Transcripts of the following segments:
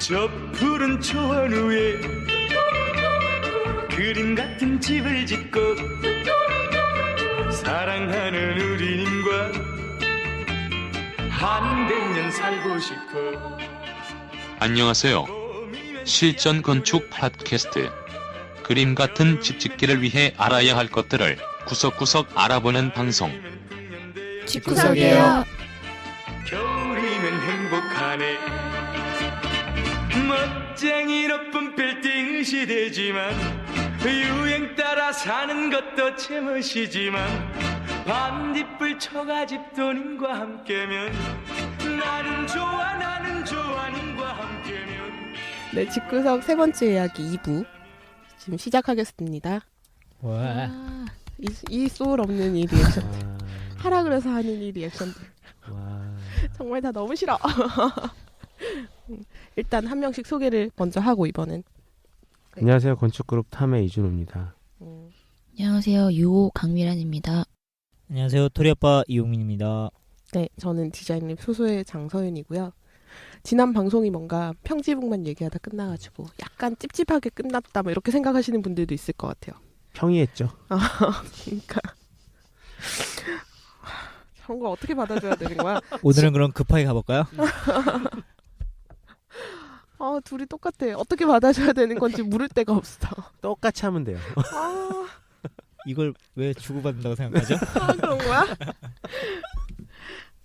저 푸른 초원 위에 그림 같은 집을 짓고 사랑하는 우리님과 한 100년 살고 싶어. 안녕하세요. 실전 건축 팟캐스트. 그림 같은 집 짓기를 위해 알아야 할 것들을 구석구석 알아보는 방송. 집구석이에요. 겨울이면 행복하네. 멋쟁이 높은 빌딩 시대지만 유행 따라 사는 것도 제멋이지만 반딧불 초가집 돈님과 함께면 나는 좋아 님과 함께면. 네, 집구석 세 번째 이야기 2부 지금 시작하겠습니다. 와. 이 소울 없는 이 리액션. 하라 그래서 하는 이 리액션들. 와. 정말 다 너무 싫어. 일단 한 명씩 소개를 먼저 하고 이번엔. 안녕하세요. 건축그룹 탐의 이준호입니다. 안녕하세요. 유호 강미란입니다. 안녕하세요. 토리아빠 이용민입니다. 네, 저는 디자인립 소소의 장서윤이고요. 지난 방송이 뭔가 평지북만 얘기하다 끝나가지고 약간 찝찝하게 끝났다 뭐 이렇게 생각하시는 분들도 있을 것 같아요. 평이했죠. 그러니까 저런 걸 어떻게 받아줘야 되는 거야? 오늘은 그럼 급하게 가볼까요? 둘이 똑같아. 어떻게 받아줘야 되는 건지 물을 데가 없어. 똑같이 하면 돼요. 이걸 왜 주고받는다고 생각하죠? 그런 거야?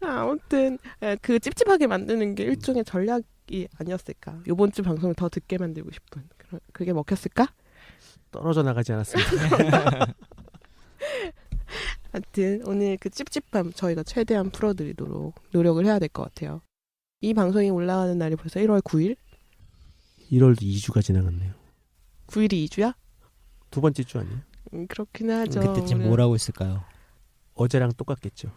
아무튼 그 찝찝하게 만드는 게 일종의 전략이 아니었을까. 요번 주 방송을 더 듣게 만들고 싶은. 그게 먹혔을까? 떨어져 나가지 않았습니다. 하여튼 오늘 그 찝찝함 저희가 최대한 풀어드리도록 노력을 해야 될 것 같아요. 이 방송이 올라가는 날이 벌써 1월 9일? 1월도 2주가 지나갔네요. 9일이 2주야? 두 번째 주 아니에요? 그렇긴 하죠. 그때쯤 뭘 하고 있을까요? 어제랑 똑같겠죠.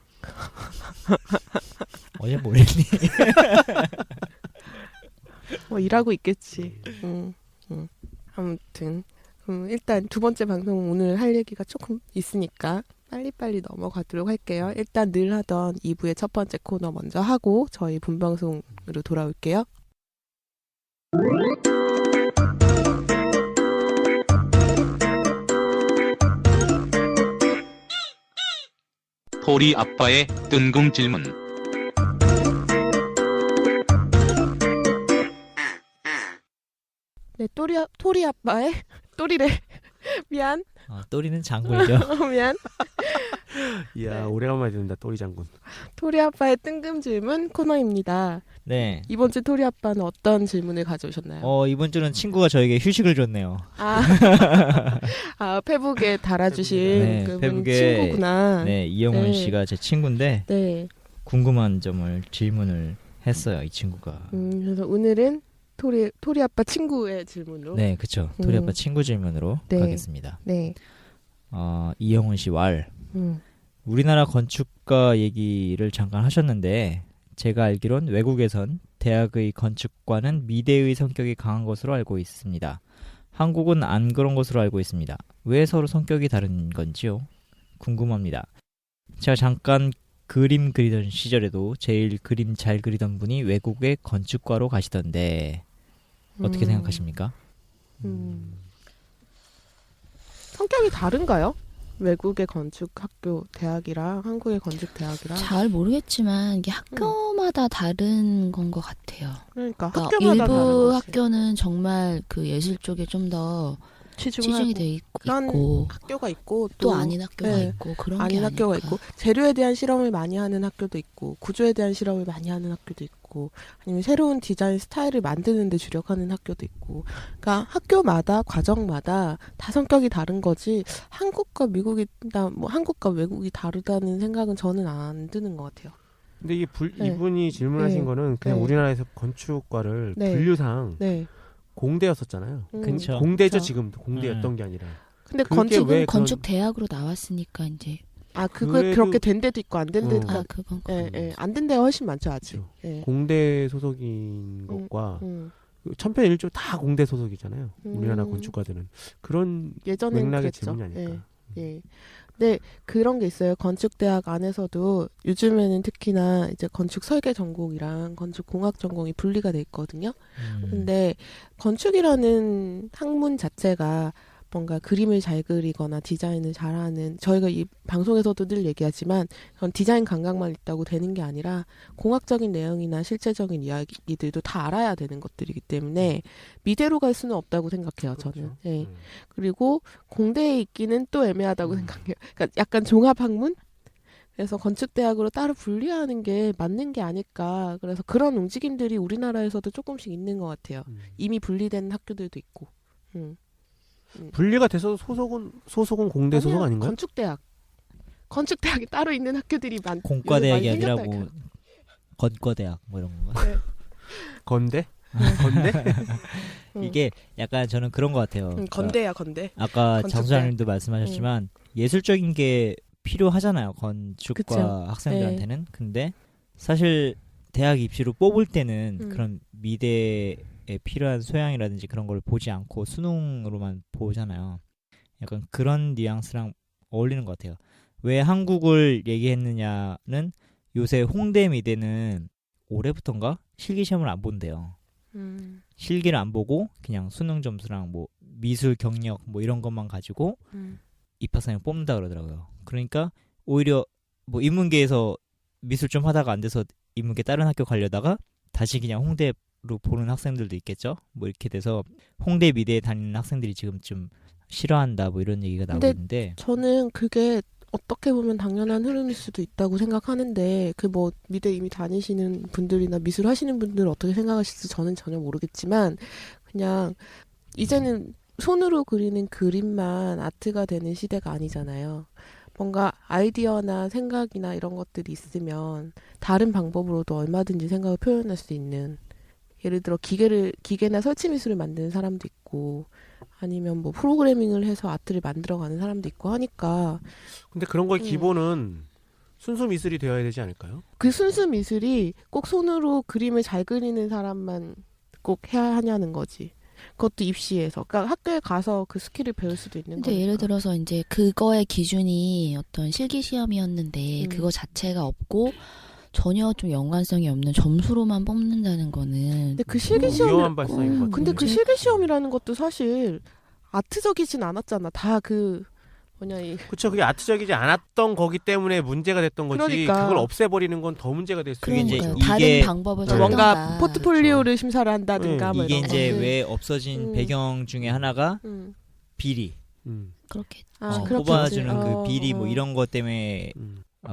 어제 뭘 했니? 일하고 있겠지. 아무튼 일단 두 번째 방송 오늘 할 얘기가 조금 있으니까 빨리빨리 넘어가도록 할게요. 일단 늘 하던 2부의 첫 번째 코너 먼저 하고 저희 본방송으로 돌아올게요. 토리 아빠의 뜬금 질문. 네, 토리 아빠의 또리래. 미안. 또리는 장군이죠. 미안. 이야, 네. 오래간만에 듣는다. 또리 장군. 토리 아빠의 뜬금 질문 코너입니다. 네. 이번 주 토리 아빠는 어떤 질문을 가져오셨나요? 이번 주는 친구가 저에게 휴식을 줬네요. 페북에 달아주신 네, 그분 페북에, 친구구나. 네, 이영훈 네. 씨가 제 친구인데 네. 궁금한 점을 질문을 했어요. 이 친구가. 그래서 오늘은 토리 아빠 친구의 질문으로. 네, 그쵸. 토리아빠 친구 질문으로 네. 가겠습니다. 네. 이영훈 씨 왈. 음. 우리나라 건축가 얘기를 잠깐 하셨는데 제가 알기론 외국에선 대학의 건축과는 미대의 성격이 강한 것으로 알고 있습니다. 한국은 안 그런 것으로 알고 있습니다. 왜 서로 성격이 다른 건지요? 궁금합니다. 제가 잠깐 그림 그리던 시절에도 제일 그림 잘 그리던 분이 외국의 건축과로 가시던데 어떻게 생각하십니까? 성격이 다른가요? 외국의 건축학교 대학이랑 한국의 건축대학이랑. 잘 모르겠지만 이게 학교마다 다른 건 것 같아요. 그러니까 그러니까 학교마다 다른 일부 거지. 학교는 정말 그 예술 쪽에 좀 더 치중하고. 치중이 돼 그런 있고 학교가 있고 또 아닌 학교가 네. 있고 그런 게 아닌 학교가 아닐까. 있고 재료에 대한 실험을 많이 하는 학교도 있고 구조에 대한 실험을 많이 하는 학교도 있고 아니면 새로운 디자인 스타일을 만드는 데 주력하는 학교도 있고 그러니까 학교마다 과정마다 다 성격이 다른 거지 한국과 한국과 외국이 다르다는 생각은 저는 안 드는 것 같아요. 근데 이게 네. 이분이 질문하신 네. 거는 그냥 네. 우리나라에서 건축과를 네. 분류상 네. 공대였었잖아요. 그쵸. 공대죠. 그쵸. 지금도 공대였던 게 아니라. 근데 그게 건축은 왜 건축 대학으로 나왔으니까 이제 그거 그래도- 그렇게 된 데도 있고 안 된 데도 그건 안 된 데가 훨씬 많죠 아직. 그렇죠. 예. 공대 소속인 것과 음. 천편일조 다 공대 소속이잖아요. 우리나라 음. 건축가들은 그런 예전엔 맥락의 그랬죠. 질문이 아닐까. 예. 근데 그런 게 있어요. 건축대학 안에서도 요즘에는 특히나 이제 건축 설계 전공이랑 건축 공학 전공이 분리가 돼 있거든요. 근데 건축이라는 학문 자체가 뭔가 그림을 잘 그리거나 디자인을 잘하는, 저희가 이 방송에서도 늘 얘기하지만 그런 디자인 감각만 있다고 되는 게 아니라 공학적인 내용이나 실제적인 이야기들도 다 알아야 되는 것들이기 때문에 미대로 갈 수는 없다고 생각해요, 저는. 예. 그리고 공대에 있기는 또 애매하다고 생각해요. 그러니까 약간 종합학문? 그래서 건축대학으로 따로 분리하는 게 맞는 게 아닐까. 그래서 그런 움직임들이 우리나라에서도 조금씩 있는 것 같아요. 이미 분리된 학교들도 있고. 분리가 돼서 소속은 공대 소속 아니야, 아닌가요? 건축대학이 따로 있는 학교들이 공과대학이 요즘 많이 아니라 생겼다니까요. 뭐 건과대학 뭐 이런 건가? 네. 건대? 건대? 이게 약간 저는 그런 것 같아요. 그러니까 건대야, 건대. 아까 건축대. 장 소장님도 말씀하셨지만 예술적인 게 필요하잖아요. 건축과 그쵸. 학생들한테는. 근데 사실 대학 입시로 뽑을 때는 그런 미대에 필요한 소양이라든지 그런 걸 보지 않고 수능으로만 보잖아요. 약간 그런 뉘앙스랑 어울리는 것 같아요. 왜 한국을 얘기했느냐는 요새 홍대 미대는 올해부터인가 실기 시험을 안 본대요. 실기를 안 보고 그냥 수능 점수랑 뭐 미술 경력 뭐 이런 것만 가지고 입학생을 뽑는다 그러더라고요. 그러니까 오히려 뭐 인문계에서 미술 좀 하다가 안 돼서 인문계 다른 학교 가려다가 다시 그냥 홍대로 보는 학생들도 있겠죠. 뭐 이렇게 돼서 홍대 미대에 다니는 학생들이 지금 좀 싫어한다 뭐 이런 얘기가 나오고 근데 있는데 저는 그게 어떻게 보면 당연한 흐름일 수도 있다고 생각하는데, 그 뭐 미대 이미 다니시는 분들이나 미술 하시는 분들은 어떻게 생각하실지 저는 전혀 모르겠지만, 그냥 이제는 손으로 그리는 그림만 아트가 되는 시대가 아니잖아요. 뭔가 아이디어나 생각이나 이런 것들이 있으면 다른 방법으로도 얼마든지 생각을 표현할 수 있는, 예를 들어 기계나 설치 미술을 만드는 사람도 있고, 아니면 뭐 프로그래밍을 해서 아트를 만들어가는 사람도 있고 하니까, 근데 그런 거의 기본은 순수 미술이 되어야 되지 않을까요? 그 순수 미술이 꼭 손으로 그림을 잘 그리는 사람만 꼭 해야 하냐는 거지. 그것도 입시에서. 그러니까 학교에 가서 그 스킬을 배울 수도 있는 근데 거니까. 예를 들어서 이제 그거의 기준이 어떤 실기 시험이었는데 그거 자체가 없고 전혀 좀 연관성이 없는 점수로만 뽑는다는 거는 근데 그 실기 시험이 위험한 발상인 것 같아요. 근데 그 실기 시험이라는 것도 사실 아트적이진 않았잖아. 다 그 그렇죠. 그게 아트적이지 않았던 거기 때문에 문제가 됐던 거지. 그러니까. 그걸 없애버리는 건 더 문제가 될 수 그게 이제 그러니까요. 이게 다른 방법을 네. 뭔가 찾던가. 포트폴리오를 심사를 한다든가 뭐 이게 이런 이제 것들. 왜 없어진 배경 중에 하나가 음. 비리 그렇게 그렇겠지. 뽑아주는 그 비리 뭐 이런 것 때문에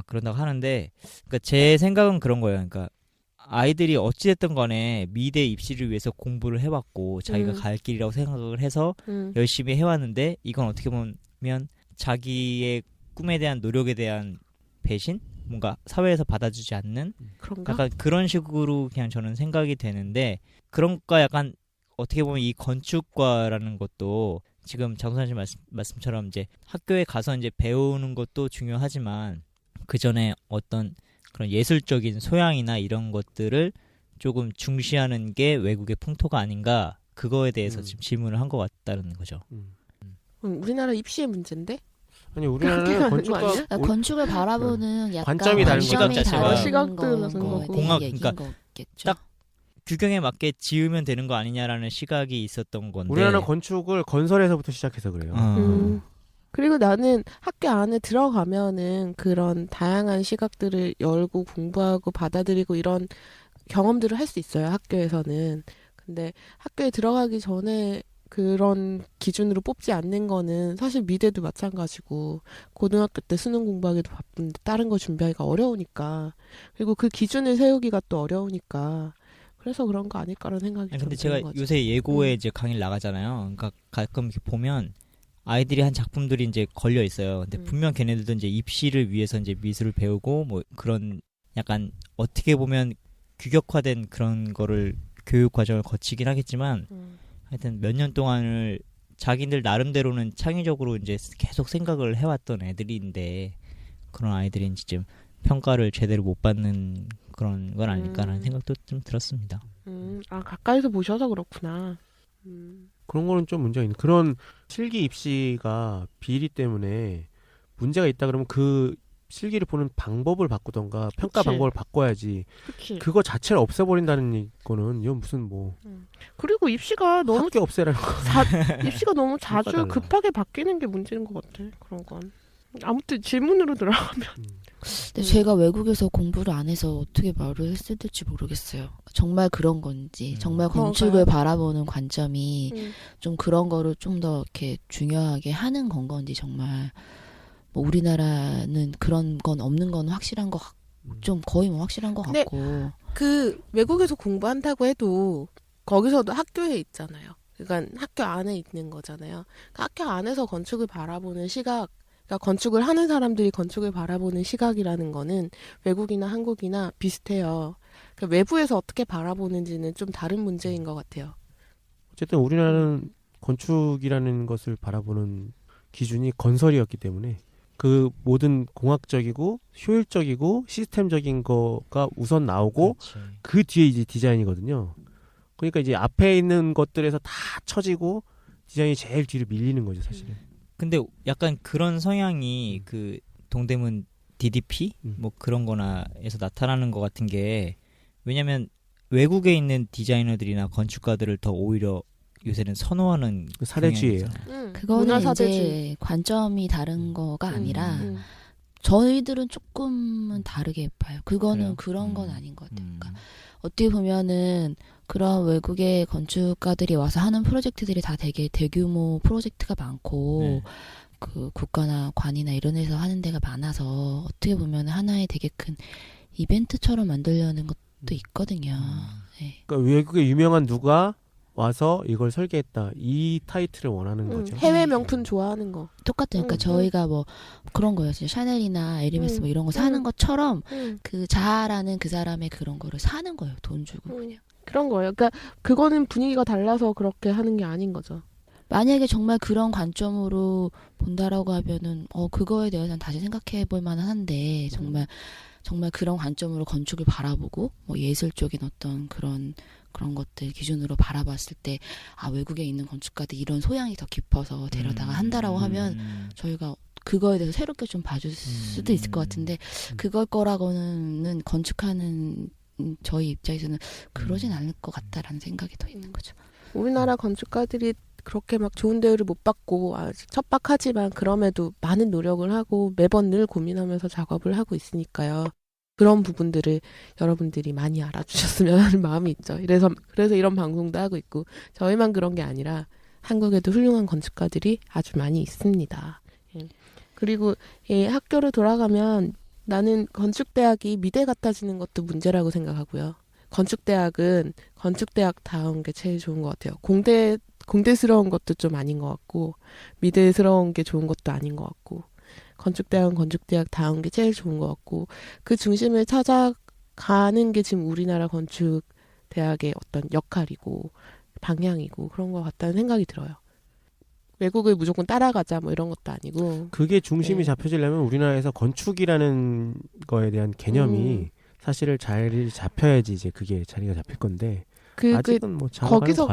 그런다고 하는데, 그러니까 제 생각은 그런 거예요. 그러니까 아이들이 어찌됐든 간에 미대 입시를 위해서 공부를 해왔고 자기가 갈 길이라고 생각을 해서 열심히 해왔는데, 이건 어떻게 보면 자기의 꿈에 대한 노력에 대한 배신? 뭔가 사회에서 받아주지 않는 그런가? 약간 그런 식으로 그냥 저는 생각이 되는데, 그런 거 약간 어떻게 보면 이 건축과라는 것도 지금 장소장님 말씀처럼 이제 학교에 가서 이제 배우는 것도 중요하지만 그 전에 어떤 그런 예술적인 소양이나 이런 것들을 조금 중시하는 게 외국의 풍토가 아닌가, 그거에 대해서 지금 질문을 한 것 같다는 거죠. 우리나라 입시의 문제인데? 아니 그렇게 우리나라는 하는 거 건축과 아니야? 그러니까 건축을 바라보는 약간 관점이 다른 시각 관점이 자체가 다른 시각들은 거에 거고. 대한 공학, 얘기인 그러니까 거겠죠. 딱 규경에 맞게 지으면 되는 거 아니냐라는 시각이 있었던 건데, 우리나라는 건축을 건설에서부터 시작해서 그래요. 그리고 나는 학교 안에 들어가면은 그런 다양한 시각들을 열고 공부하고 받아들이고 이런 경험들을 할 수 있어요, 학교에서는. 근데 학교에 들어가기 전에 그런 기준으로 뽑지 않는 거는 사실 미대도 마찬가지고, 고등학교 때 수능 공부하기도 바쁜데 다른 거 준비하기가 어려우니까, 그리고 그 기준을 세우기가 또 어려우니까, 그래서 그런 거 아닐까라는 생각이 근데 좀 제가 드는 거죠. 요새 예고에 이제 강의를 나가잖아요. 그러니까 가끔 이렇게 보면 아이들이 한 작품들이 이제 걸려 있어요. 근데 분명 걔네들도 이제 입시를 위해서 이제 미술을 배우고 뭐 그런 약간 어떻게 보면 규격화된 그런 거를 교육 과정을 거치긴 하겠지만, 하여튼 몇 년 동안을 자기들 나름대로는 창의적으로 이제 계속 생각을 해왔던 애들인데, 그런 아이들이 이제 좀 평가를 제대로 못 받는 그런 건 아닐까라는 생각도 좀 들었습니다. 가까이서 보셔서 그렇구나. 그런 거는 좀 문제가 있는. 그런 실기 입시가 비리 때문에 문제가 있다 그러면 그 실기를 보는 방법을 바꾸던가 평가 그치. 방법을 바꿔야지. 그치. 그거 자체를 없애버린다는 거는 이건 무슨 뭐 그리고 입시가 너무 학교 없애라는 거. 입시가 너무 자주 달라. 급하게 바뀌는 게 문제인 것 같아. 그런 건. 아무튼 질문으로 들어가면 근데 제가 외국에서 공부를 안 해서 어떻게 말을 했을 될지 모르겠어요. 정말 그런 건지, 정말 건축을 바라보는 관점이 좀 그런 거를 좀 더 이렇게 중요하게 하는 건지 정말 뭐 우리나라는 그런 건 없는 건 확실한 것 같고 좀 거의 뭐 확실한 것 근데 같고 그 외국에서 공부한다고 해도 거기서도 학교에 있잖아요. 그러니까 학교 안에 있는 거잖아요. 그러니까 학교 안에서 건축을 바라보는 시각, 그러니까 건축을 하는 사람들이 건축을 바라보는 시각이라는 거는 외국이나 한국이나 비슷해요. 그러니까 외부에서 어떻게 바라보는지는 좀 다른 문제인 것 같아요. 어쨌든 우리나라는 건축이라는 것을 바라보는 기준이 건설이었기 때문에 그 모든 공학적이고 효율적이고 시스템적인 거가 우선 나오고 그렇지. 그 뒤에 이제 디자인이거든요. 그러니까 이제 앞에 있는 것들에서 다 처지고 디자인이 제일 뒤로 밀리는 거죠, 사실은. 근데 약간 그런 성향이 그 동대문 DDP 뭐 그런 거나에서 나타나는 것 같은 게 왜냐면 외국에 있는 디자이너들이나 건축가들을 더 오히려 요새는 선호하는 그 사례주의예요. 경향이 있잖아요. 그거는 문화사대주의. 이제 관점이 다른 거가 아니라 음. 저희들은 조금은 다르게 봐요. 그거는 그래요? 그런 건 아닌 것 같아요. 음. 그러니까 어떻게 보면은 그런 외국의 건축가들이 와서 하는 프로젝트들이 다 되게 대규모 프로젝트가 많고 네. 그 국가나 관이나 이런 데서 하는 데가 많아서 어떻게 보면 하나의 되게 큰 이벤트처럼 만들려는 것도 있거든요. 네. 그러니까 외국에 유명한 누가 와서 이걸 설계했다. 이 타이틀을 원하는 거죠. 해외 명품 좋아하는 거. 똑같아요. 그러니까 저희가 뭐 그런 거예요. 진짜 샤넬이나 에르메스 뭐 이런 거 사는 것처럼 그 자아라는 그 사람의 그런 거를 사는 거예요. 돈 주고 그냥. 그런 거예요. 그러니까 그거는 분위기가 달라서 그렇게 하는 게 아닌 거죠. 만약에 정말 그런 관점으로 본다라고 하면은 그거에 대해서는 다시 생각해 볼 만한데 정말 그런 관점으로 건축을 바라보고 뭐 예술적인 어떤 그런 것들 기준으로 바라봤을 때 외국에 있는 건축가들 이런 소양이 더 깊어서 데려다가 한다라고 하면 저희가 그거에 대해서 새롭게 좀 봐줄 수도 있을 것 같은데 그걸 거라고는 건축하는 저희 입장에서는 그러진 않을 것 같다라는 생각이 더 있는 거죠. 우리나라 건축가들이 그렇게 막 좋은 대우를 못 받고 척박하지만 그럼에도 많은 노력을 하고 매번 늘 고민하면서 작업을 하고 있으니까요. 그런 부분들을 여러분들이 많이 알아주셨으면 하는 마음이 있죠. 그래서 이런 방송도 하고 있고 저희만 그런 게 아니라 한국에도 훌륭한 건축가들이 아주 많이 있습니다. 그리고 학교를 돌아가면 나는 건축대학이 미대 같아지는 것도 문제라고 생각하고요. 건축대학은 건축대학다운 게 제일 좋은 것 같아요. 공대스러운 것도 좀 아닌 것 같고 미대스러운 게 좋은 것도 아닌 것 같고 건축대학은 건축대학다운 게 제일 좋은 것 같고 그 중심을 찾아가는 게 지금 우리나라 건축대학의 어떤 역할이고 방향이고 그런 것 같다는 생각이 들어요. 외국을 무조건 따라가자 뭐 이런 것도 아니고 그게 중심이 잡혀지려면 우리나라에서 건축이라는 거에 대한 개념이 사실을 자리 잡혀야지 이제 그게 자리가 잡힐 건데 아직은 뭐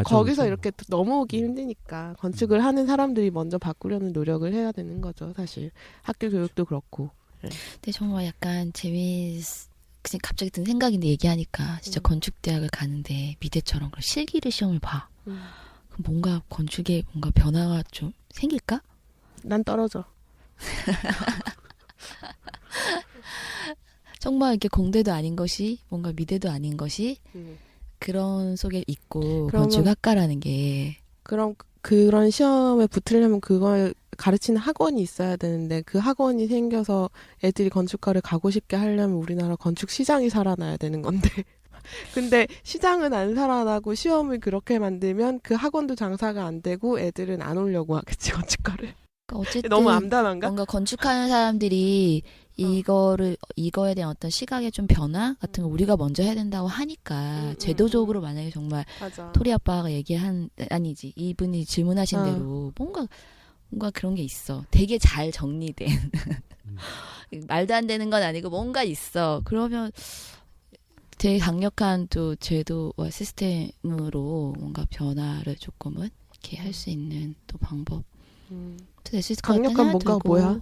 거기서 이렇게 넘어오기 힘드니까 건축을 하는 사람들이 먼저 바꾸려는 노력을 해야 되는 거죠. 사실 학교 교육도 그렇고. 근데 정말 약간 그냥 갑자기 든 생각인데 얘기하니까 진짜 건축대학을 가는데 미대처럼 그런 실기를 시험을 봐. 그럼 뭔가 건축에 뭔가 변화가 좀 생길까? 난 떨어져. 정말 이렇게 공대도 아닌 것이 뭔가 미대도 아닌 것이 그런 속에 있고 건축학과라는 게 그럼 그런 시험에 붙으려면 그걸 가르치는 학원이 있어야 되는데 그 학원이 생겨서 애들이 건축과를 가고 싶게 하려면 우리나라 건축 시장이 살아나야 되는 건데 근데 시장은 안 살아나고 시험을 그렇게 만들면 그 학원도 장사가 안 되고 애들은 안 오려고 하겠지 건축과를. 그러니까 어쨌든 너무 암담한가? 뭔가 건축하는 사람들이 이거에 대한 어떤 시각의 좀 변화 같은 거 우리가 먼저 해야 된다고 하니까 제도적으로 만약에 정말 맞아. 토리 아빠가 아니지 이분이 질문하신 대로 뭔가 그런 게 있어. 되게 잘 정리된 말도 안 되는 건 아니고 뭔가 있어. 그러면 되게 강력한 또 제도와 시스템으로 뭔가 변화를 조금은 이렇게 할 수 있는 또 방법. 또 될 수 있을 것 같다는 강력한 생각이 뭔가 들고. 뭐야?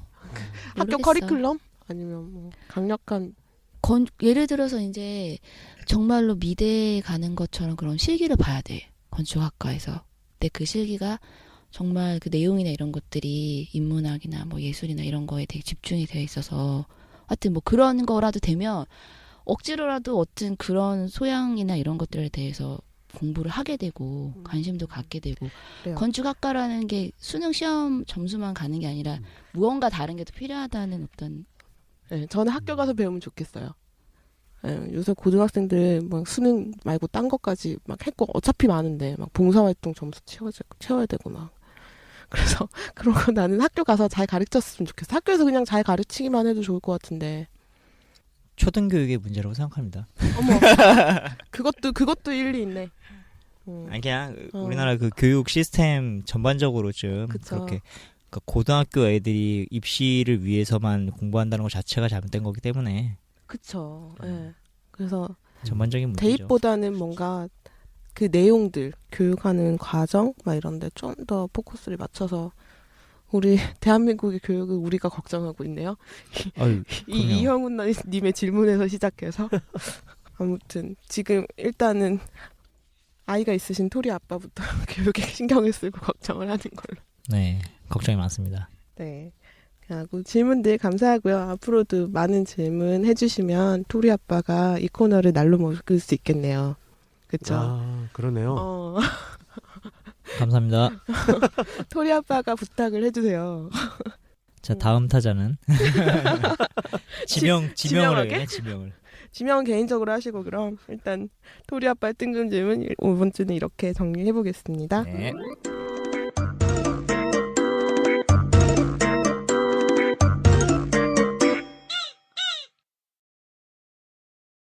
학교 모르겠어. 커리큘럼 아니면 뭐 강력한 예를 들어서 이제 정말로 미대에 가는 것처럼 그런 실기를 봐야 돼. 건축학과에서. 근데 그 실기가 정말 그 내용이나 이런 것들이 인문학이나 뭐 예술이나 이런 거에 되게 집중이 되어 있어서 하여튼 뭐 그런 거라도 되면 억지로라도 어떤 그런 소양이나 이런 것들에 대해서 공부를 하게 되고 관심도 갖게 되고 그래요. 건축학과라는 게 수능 시험 점수만 가는 게 아니라 무언가 다른 게 더 필요하다는 어떤 네, 저는 학교 가서 배우면 좋겠어요. 네, 요새 고등학생들 막 수능 말고 딴 것까지 막 했고 어차피 많은데 막 봉사활동 점수 채워야 되고 막 그래서 그런 거 나는 학교 가서 잘 가르쳤으면 좋겠어. 학교에서 그냥 잘 가르치기만 해도 좋을 것 같은데. 초등교육의 문제라고 생각합니다. 어머, 그것도 일리 있네. 아니 그냥 우리나라 그 교육 시스템 전반적으로 좀 그쵸. 그렇게 그러니까 고등학교 애들이 입시를 위해서만 공부한다는 것 자체가 잘못된 거기 때문에 그쵸. 예. 그래서 전반적인 문제죠. 대입보다는 뭔가 그 내용들, 교육하는 과정 막 이런데 좀 더 포커스를 맞춰서 우리 대한민국의 교육을 우리가 걱정하고 있네요. 아유, 그럼요. 이형훈 님의 질문에서 시작해서 아무튼 지금 일단은 아이가 있으신 토리 아빠부터 교육에 신경을 쓰고 걱정을 하는 걸로. 네, 걱정이 많습니다. 네. 하고 질문들 감사하고요. 앞으로도 많은 질문 해주시면 토리 아빠가 이 코너를 날로 먹을 수 있겠네요. 그쵸? 아, 그러네요. 감사합니다. 토리 아빠가 부탁을 해주세요. 자, 다음 타자는 지명을 지명하게? 해요. 지명을. 지명은 개인적으로 하시고 그럼 일단 토리 아빠의 뜬금 질문 5번째는 이렇게 정리해 보겠습니다. 네.